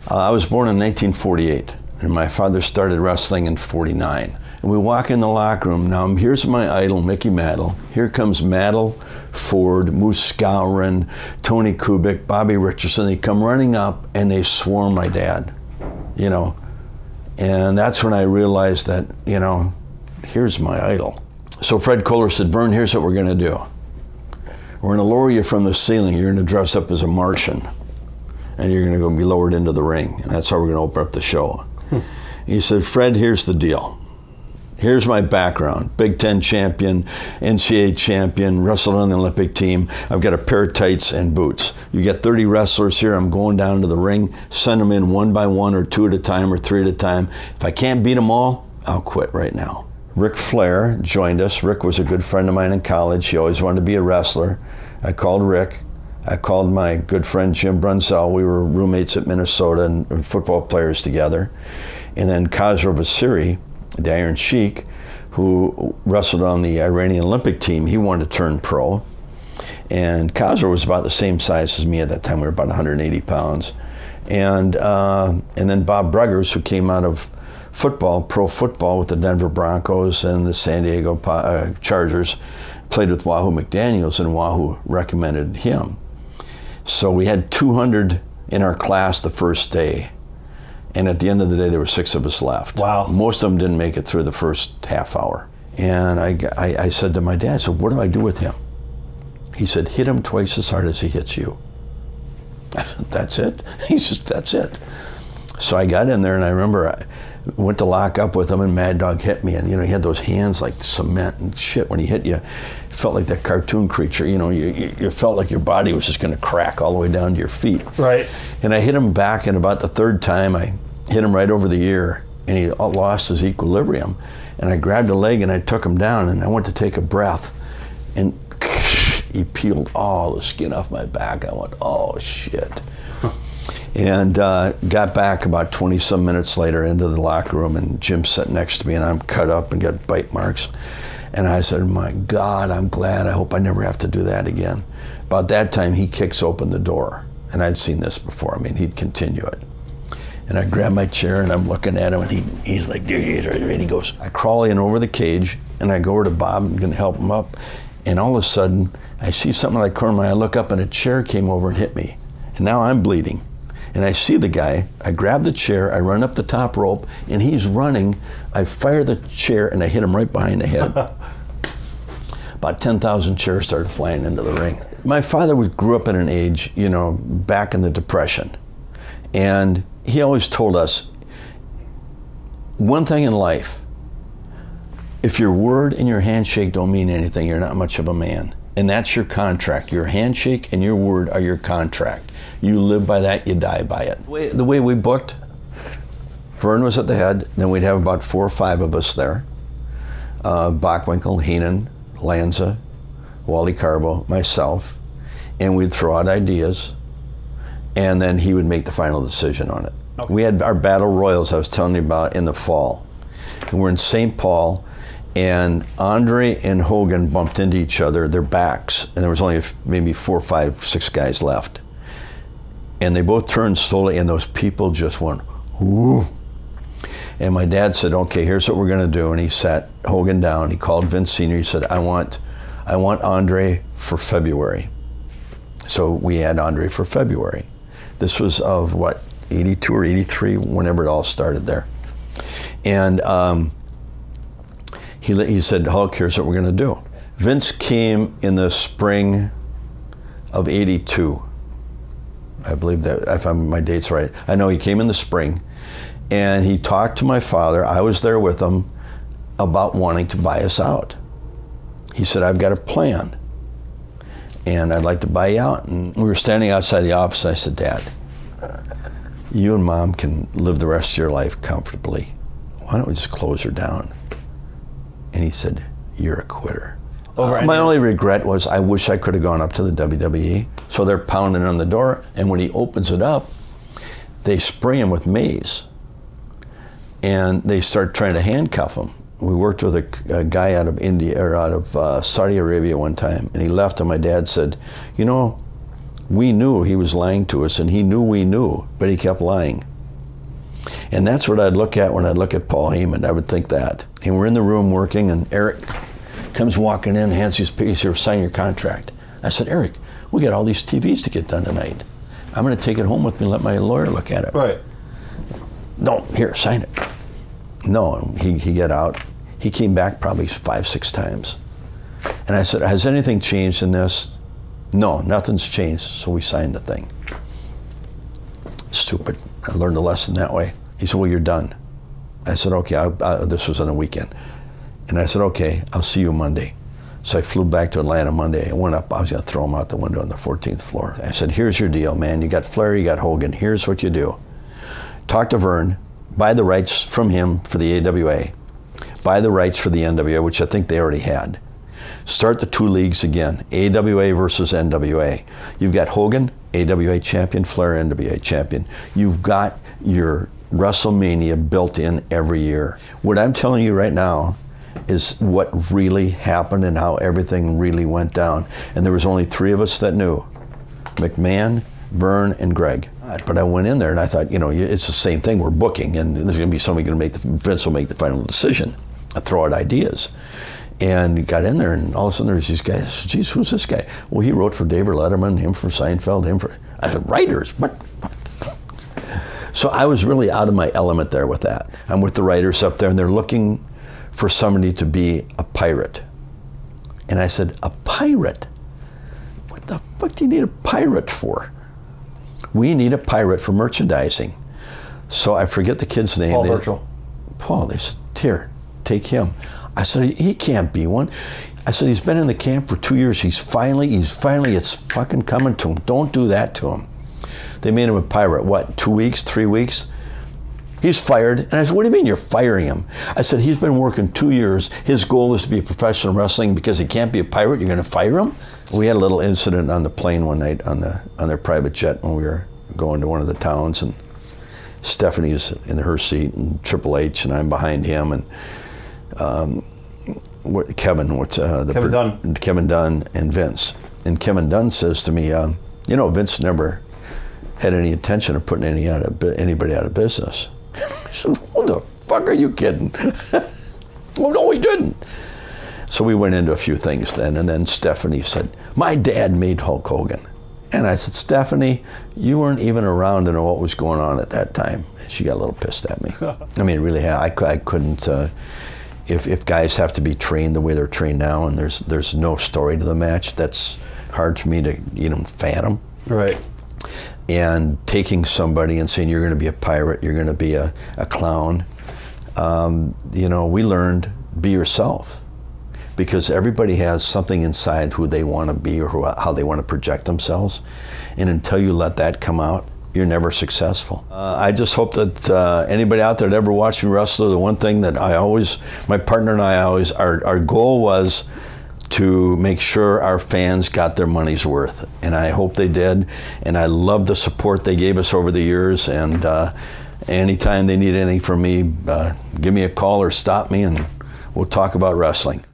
I was born in 1948, and my father started wrestling in 49. And we walk in the locker room. Now, here's my idol, Mickey Mantle. Here comes Mantle, Ford, Moose Skowron, Tony Kubik, Bobby Richardson. They come running up, and they swarm my dad, you know. And that's when I realized that, you know, here's my idol. So Fred Kohler said, Vern, here's what we're going to do. We're going to lower you from the ceiling. You're going to dress up as a Martian, and you're going to go be lowered into the ring. And that's how we're going to open up the show. He said, Fred, here's the deal. Here's my background. Big Ten champion, NCAA champion, wrestled on the Olympic team. I've got a pair of tights and boots. You get 30 wrestlers here. I'm going down to the ring, send them in one by one or two at a time or three at a time. If I can't beat them all, I'll quit right now. Ric Flair joined us. Rick was a good friend of mine in college. He always wanted to be a wrestler. I called Rick. I called my good friend Jim Brunzell. We were roommates at Minnesota and football players together. And then Khosrow Vaziri, the Iron Sheik, who wrestled on the Iranian Olympic team, he wanted to turn pro. And Khosrow was about the same size as me at that time. We were about 180 pounds. And then Bob Bruggers, who came out of football, pro football with the Denver Broncos and the San Diego Chargers, played with Wahoo McDaniels, and Wahoo recommended him. So we had 200 in our class the first day. And at the end of the day, there were 6 of us left. Wow. Most of them didn't make it through the first half hour. And I said to my dad, so what do I do with him? He said, hit him twice as hard as he hits you. I said, that's it? He says, that's it. So I got in there, and I remember I went to lock up with him, and Mad Dog hit me. And, you know, he had those hands like cement and shit. When he hit you, it felt like that cartoon creature. You know, you felt like your body was just going to crack all the way down to your feet. Right. And I hit him back, and about the third time, I hit him right over the ear, and he lost his equilibrium. And I grabbed a leg, and I took him down, and I went to take a breath, and he peeled all the skin off my back. I went, oh, shit. And got back about 20-some minutes later into the locker room, and Jim's sitting next to me, and I'm cut up and got bite marks. And I said, my God, I'm glad. I hope I never have to do that again. About that time, he kicks open the door. And I'd seen this before. I mean, he'd continue it. And I grab my chair, and I'm looking at him, and he's like, and he goes, I crawl in over the cage, and I go over to Bob, I'm gonna help him up. And all of a sudden, I see something like corner of my eye. I look up, and a chair came over and hit me. And now I'm bleeding. And I see the guy, I grab the chair, I run up the top rope, and he's running. I fire the chair, and I hit him right behind the head. About 10,000 chairs started flying into the ring. My father grew up in an age, you know, back in the Depression. And he always told us, one thing in life, if your word and your handshake don't mean anything, you're not much of a man. And that's your contract. Your handshake and your word are your contract. You live by that, you die by it. The way we booked, Vern was at the head, then we'd have about 4 or 5 of us there. Bockwinkel, Heenan, Lanza, Wally Carbo, myself, and we'd throw out ideas, and then he would make the final decision on it. Okay. We had our battle royals I was telling you about in the fall. And we're in St. Paul, and Andre and Hogan bumped into each other, their backs, and there was only maybe 4, 5, 6 guys left. And they both turned slowly, and those people just went, whoo. And my dad said, okay, here's what we're gonna do. And he sat Hogan down, he called Vince Sr., he said, I want Andre for February. So we had Andre for February. This was of what, 82 or 83, whenever it all started there. And he said, Hulk, here's what we're gonna do. Vince came in the spring of 82. I believe that, if my date's right. I know he came in the spring, and he talked to my father, I was there with him, about wanting to buy us out. He said, I've got a plan, and I'd like to buy you out. And we were standing outside the office, and I said, Dad, you and Mom can live the rest of your life comfortably. Why don't we just close her down? And he said, you're a quitter. My only regret was I wish I could have gone up to the WWE. So they're pounding on the door, and when he opens it up, they spray him with mace, and they start trying to handcuff him. We worked with a guy out of India, or out of Saudi Arabia one time, and he left, and my dad said, you know, we knew he was lying to us, and he knew we knew, but he kept lying. And that's what I'd look at when I'd look at Paul Heyman. I would think that. And we're in the room working, and Eric comes walking in, hands his piece here, sign your contract. I said, Eric, we got all these TVs to get done tonight. I'm going to take it home with me and let my lawyer look at it. Right. No, here, sign it. No, he got out. He came back probably 5, 6 times. And I said, has anything changed in this? No, nothing's changed. So we signed the thing. Stupid. I learned a lesson that way. He said, well, you're done. I said, okay, this was on a weekend. And I said, okay, I'll see you Monday. So I flew back to Atlanta Monday. I went up, I was going to throw him out the window on the 14th floor. I said, here's your deal, man. You got Flair, you got Hogan. Here's what you do. Talk to Vern, buy the rights from him for the AWA, buy the rights for the NWA, which I think they already had. Start the 2 leagues again, AWA versus NWA. You've got Hogan, AWA champion, Flair, NWA champion. You've got your WrestleMania built in every year. What I'm telling you right now is what really happened and how everything really went down. And there was only 3 of us that knew, McMahon, Vern, and Greg. But I went in there and I thought, you know, it's the same thing. We're booking, and there's going to be somebody going to make Vince will make the final decision. I throw out ideas. And got in there, and all of a sudden there's these guys. Geez, who's this guy? Well, he wrote for David Letterman, him for Seinfeld, him for. I said, writers? What? So I was really out of my element there with that. I'm with the writers up there, and they're looking for somebody to be a pirate. And I said, a pirate? What the fuck do you need a pirate for? We need a pirate for merchandising. So I forget the kid's name. Paul Burchill. Paul, they said, here, take him. I said, he can't be one. I said, he's been in the camp for 2 years. He's finally, it's fucking coming to him. Don't do that to him. They made him a pirate, what, 2 weeks, 3 weeks? He's fired. And I said, what do you mean you're firing him? I said, he's been working 2 years. His goal is to be a professional in wrestling. Because he can't be a pirate, you're going to fire him? We had a little incident on the plane one night on their private jet when we were going to one of the towns. And Stephanie's in her seat, and Triple H, and I'm behind him. And Kevin Dunn and Vince. And Kevin Dunn says to me, you know, Vince never had any intention of putting anybody out of business. I said, what the fuck are you kidding? Well, no, he didn't. So we went into a few things then, and then Stephanie said, my dad made Hulk Hogan. And I said, Stephanie, you weren't even around to know what was going on at that time. And she got a little pissed at me. I mean, really, I couldn't, if guys have to be trained the way they're trained now, and there's no story to the match, that's hard for me to fathom. Right. And taking somebody and saying, you're going to be a pirate, you're going to be a clown, you know, we learned, be yourself. Because everybody has something inside who they want to be or how they want to project themselves. And until you let that come out, you're never successful. I just hope that anybody out there that ever watched me wrestle, the one thing that my partner and I always, our goal was to make sure our fans got their money's worth. And I hope they did. And I love the support they gave us over the years. And anytime they need anything from me, give me a call or stop me, and we'll talk about wrestling.